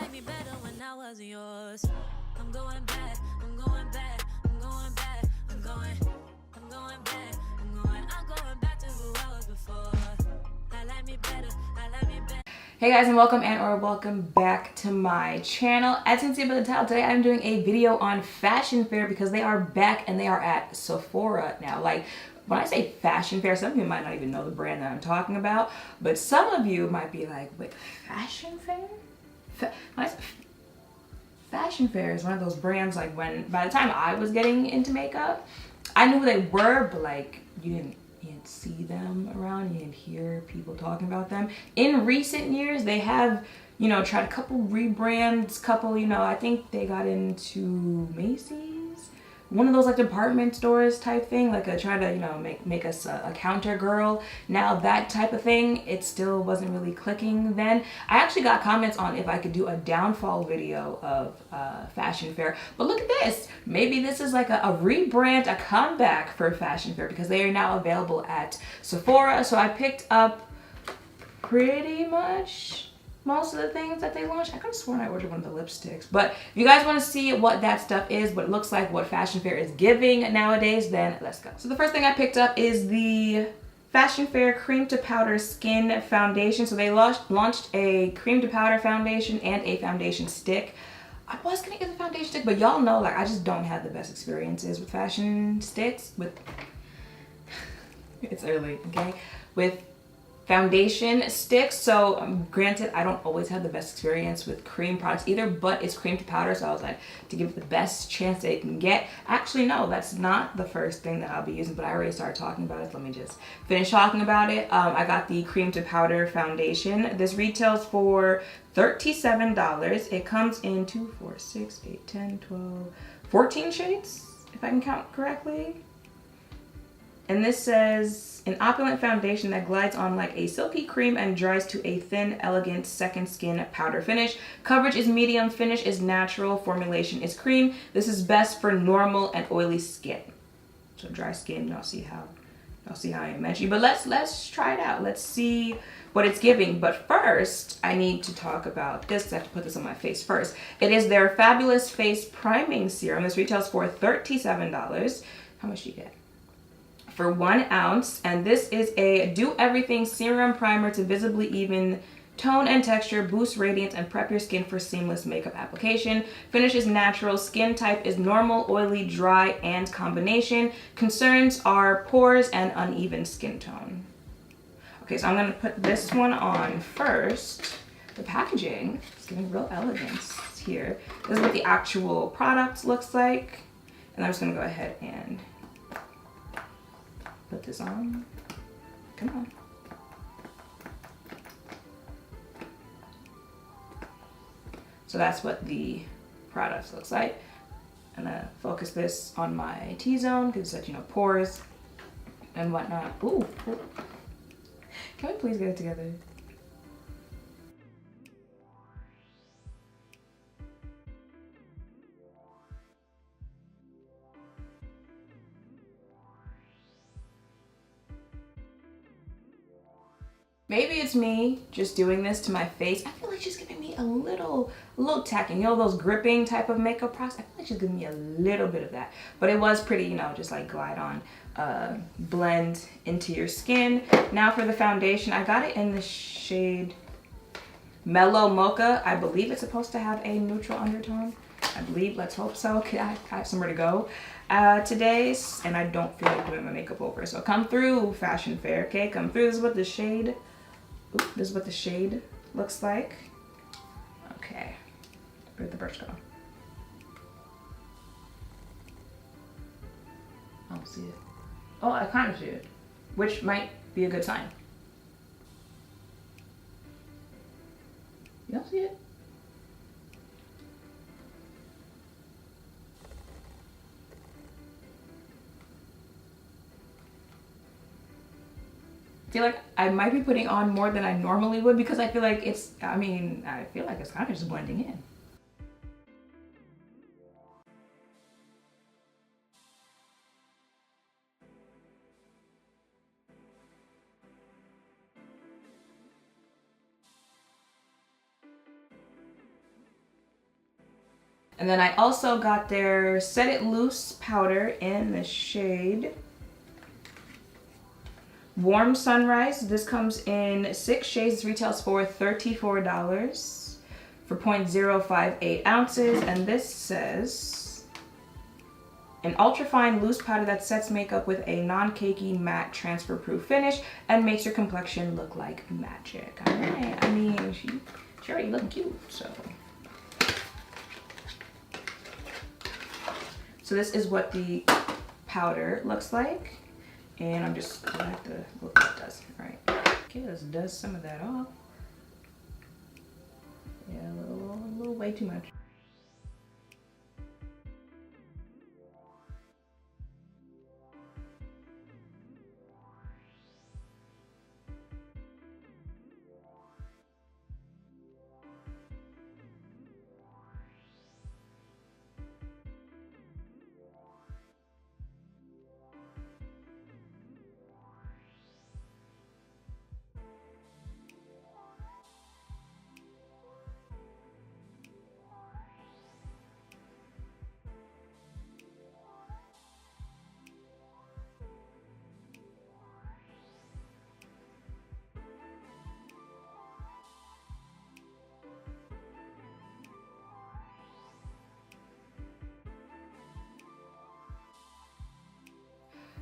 like me better when I wasn't yours. I'm going back, I'm going back, I'm going back, I'm going back, I'm going back to who I was before. I like me better, I like me better. Hey guys, and welcome back to my channel. As you can see by the title, today I'm doing a video on fashion fair because they are back and they are at Sephora now. Like, when I say fashion fair, some of you might not even know the brand that I'm talking about, but some of you might be like, wait, fashion fair? Fashion fair is one of those brands, like, when, by the time I was getting into makeup, I knew who they were, but like, you didn't see them around, you didn't hear people talking about them. In recent years, they have, you know, tried a couple rebrands, I think they got into Macy's, one of those like department stores type thing, like try to, make us a counter girl. Now that type of thing, it still wasn't really clicking then. I actually got comments on if I could do a downfall video of fashion fair, but look at this. Maybe this is like a rebrand, a comeback for fashion fair, because they are now available at Sephora. So I picked up pretty much most of the things that they launched. I could have sworn I ordered one of the lipsticks. But if you guys want to see what that stuff is, what it looks like, what fashion fair is giving nowadays, then let's go. So the first thing I picked up is the Fashion Fair Cream to Powder Skin Foundation. So they launched a cream to powder foundation and a foundation stick. I was gonna get the foundation stick, but y'all know, like, I just don't have the best experiences with fashion sticks. It's early, okay? With foundation sticks. So granted, I don't always have the best experience with cream products either, but it's cream to powder, so I was like, to give it the best chance they can get. Actually, no, that's not the first thing that I'll be using, but I already started talking about it, so let me just finish talking about it. I got the cream to powder foundation. This retails for $37. It comes in 2, 4, 6, 8, 10, 12, 14 shades, if I can count correctly. And this says, an opulent foundation that glides on like a silky cream and dries to a thin, elegant second skin powder finish. Coverage is medium, finish is natural, formulation is cream. This is best for normal and oily skin. So dry skin, y'all see how I am mentioning. But let's try it out. Let's see what it's giving. But first, I need to talk about this. I have to put this on my face first. It is their Fabulous Face Priming Serum. This retails for $37. How much do you get? For 1 ounce, and this is a do everything serum primer to visibly even tone and texture, boost radiance, and prep your skin for seamless makeup application. Finish is natural. Skin type is normal, oily, dry, and combination. Concerns are pores and uneven skin tone. Okay, so I'm gonna put this one on first. The packaging is giving real elegance here. This is what the actual product looks like, and I'm just gonna go ahead and put this on. Come on. So that's what the product looks like. I'm gonna focus this on my T-zone because it's such, pores and whatnot. Ooh. Can we please get it together? Maybe it's me just doing this to my face. I feel like she's giving me a little tacky. Those gripping type of makeup products? I feel like she's giving me a little bit of that. But it was pretty, just like glide on, blend into your skin. Now for the foundation, I got it in the shade Mellow Mocha. I believe it's supposed to have a neutral undertone. I believe, let's hope so. Okay, I have somewhere to go today, and I don't feel like doing my makeup over. So come through, fashion fair, okay? Come through. This is what the shade looks like. Okay, where'd the brush go? I don't see it. Oh, I kind of see it, which might be a good sign. You don't see it? I feel like I might be putting on more than I normally would because I feel like it's kind of just blending in. And then I also got their Set It Loose powder in the shade Warm Sunrise. This comes in 6 shades. This retails for $34 for 0.058 ounces. And this says, an ultra-fine loose powder that sets makeup with a non-cakey, matte, transfer-proof finish and makes your complexion look like magic. All right. I mean, she already looking cute, so. So this is what the powder looks like. And I'm just gonna have to look what it does. All right. Okay, let's dust some of that off. Yeah, a little way too much.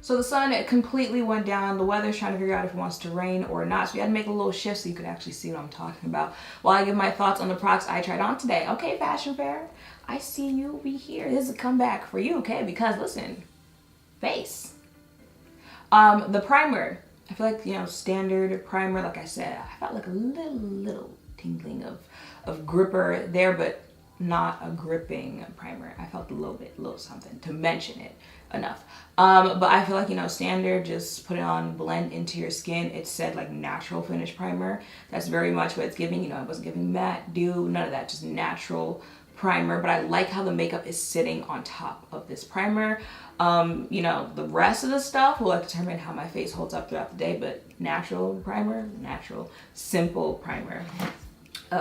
So the sun, it completely went down. The weather's trying to figure out if it wants to rain or not. So we had to make a little shift so you could actually see what I'm talking about while I give my thoughts on the products I tried on today. Okay, Fashion Fair, I see you be here. This is a comeback for you, okay? Because listen, face. The primer, I feel like, you know, standard primer, like I said, I felt like a little tingling of gripper there, but not a gripping primer. I felt a little something to mention it enough. But I feel like, you know, standard, just put it on, blend into your skin. It said like natural finish primer. That's very much what it's giving. You know, it wasn't giving matte, dew, none of that, just natural primer. But I like how the makeup is sitting on top of this primer. You know, the rest of the stuff will like determine how my face holds up throughout the day, but natural primer, natural, simple primer.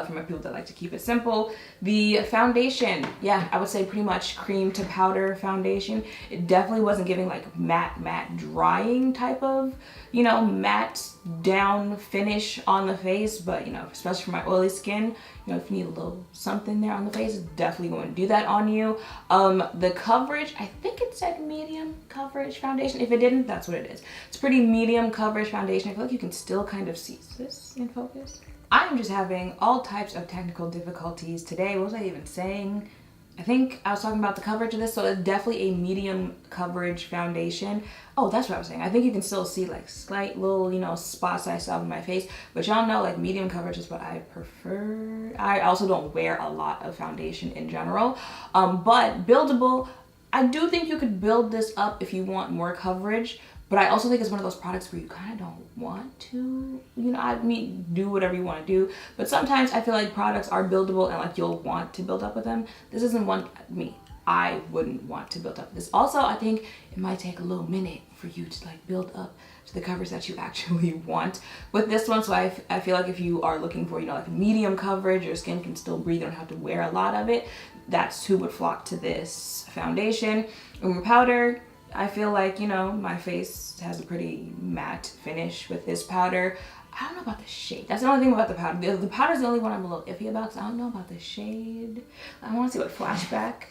For my people that like to keep it simple. The foundation, yeah, I would say pretty much cream to powder foundation. It definitely wasn't giving like matte drying type of, you know, matte down finish on the face, but you know, especially for my oily skin, you know, if you need a little something there on the face, it's definitely going to do that on you. The coverage, I think it said medium coverage foundation. If it didn't, that's what it is. It's pretty medium coverage foundation. I feel like you can still kind of see this in focus. I am just having all types of technical difficulties today. What was I even saying? I think I was talking about the coverage of this, so it's definitely a medium coverage foundation. Oh, that's what I was saying. I think you can still see like slight little, you know, spots I saw on my face, but y'all know like medium coverage is what I prefer. I also don't wear a lot of foundation in general, but buildable. I do think you could build this up if you want more coverage. But I also think it's one of those products where you kind of don't want to, you know, I mean, do whatever you want to do. But sometimes I feel like products are buildable and like you'll want to build up with them. This isn't one, me. I wouldn't want to build up with this. Also, I think it might take a little minute for you to like build up to the coverage that you actually want with this one. So I feel like if you are looking for, you know, like medium coverage, your skin can still breathe, you don't have to wear a lot of it. That's who would flock to this foundation. And powder, I feel like, you know, my face has a pretty matte finish with this powder. I don't know about the shade. That's the only thing about the powder. The powder is the only one I'm a little iffy about because I don't know about the shade. I want to see what flashback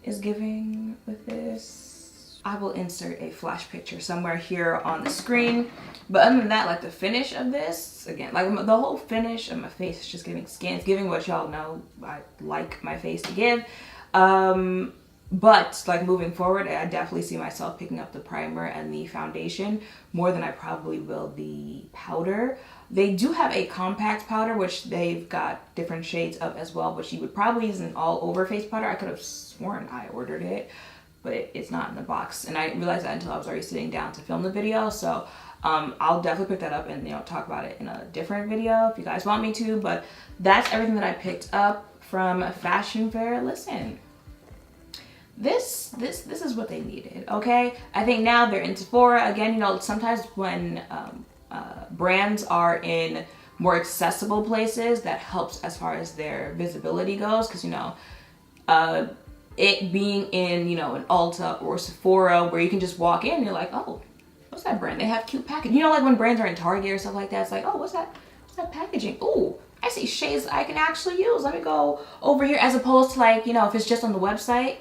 is giving with this. I will insert a flash picture somewhere here on the screen. But other than that, like the finish of this, again, like the whole finish of my face is just giving skin. It's giving what y'all know I like my face to give. But like moving forward, I definitely see myself picking up the primer and the foundation more than I probably will the powder. They do have a compact powder, which they've got different shades of as well, which you would probably use an all over face powder. I could have sworn I ordered it, but it's not in the box. And I realized that until I was already sitting down to film the video. So I'll definitely pick that up and, you know, talk about it in a different video if you guys want me to. But that's everything that I picked up from Fashion Fair. Listen. This is what they needed, okay? I think now they're in Sephora. Again, you know, sometimes when brands are in more accessible places, that helps as far as their visibility goes. Because, you know, it being in, you know, an Ulta or Sephora where you can just walk in and you're like, oh, what's that brand? They have cute packaging. You know, like when brands are in Target or stuff like that, it's like, oh, what's that packaging? Ooh, I see shades I can actually use. Let me go over here, as opposed to like, you know, if it's just on the website,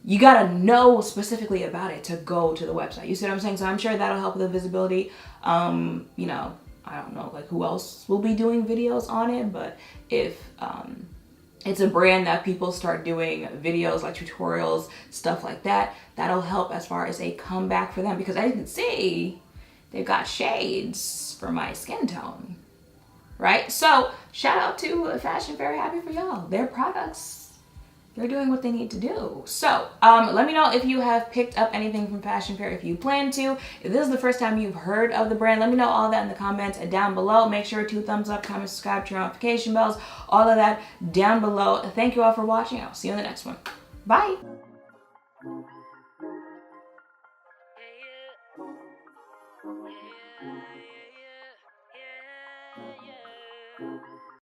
you gotta know specifically about it to go to the website. You see what I'm saying? So I'm sure that'll help with the visibility. You know, I don't know like who else will be doing videos on it, but if it's a brand that people start doing videos like tutorials, stuff like that, that'll help as far as a comeback for them, because I can see they've got shades for my skin tone, right? So shout out to Fashion, very happy for y'all. Their products, they're doing what they need to do. So let me know if you have picked up anything from Fashion Fair, if you plan to. If this is the first time you've heard of the brand, let me know all that in the comments down below. Make sure to thumbs up, comment, subscribe, turn on notification bells, all of that down below. Thank you all for watching. I'll see you in the next one. Bye. Yeah, yeah. Yeah, yeah.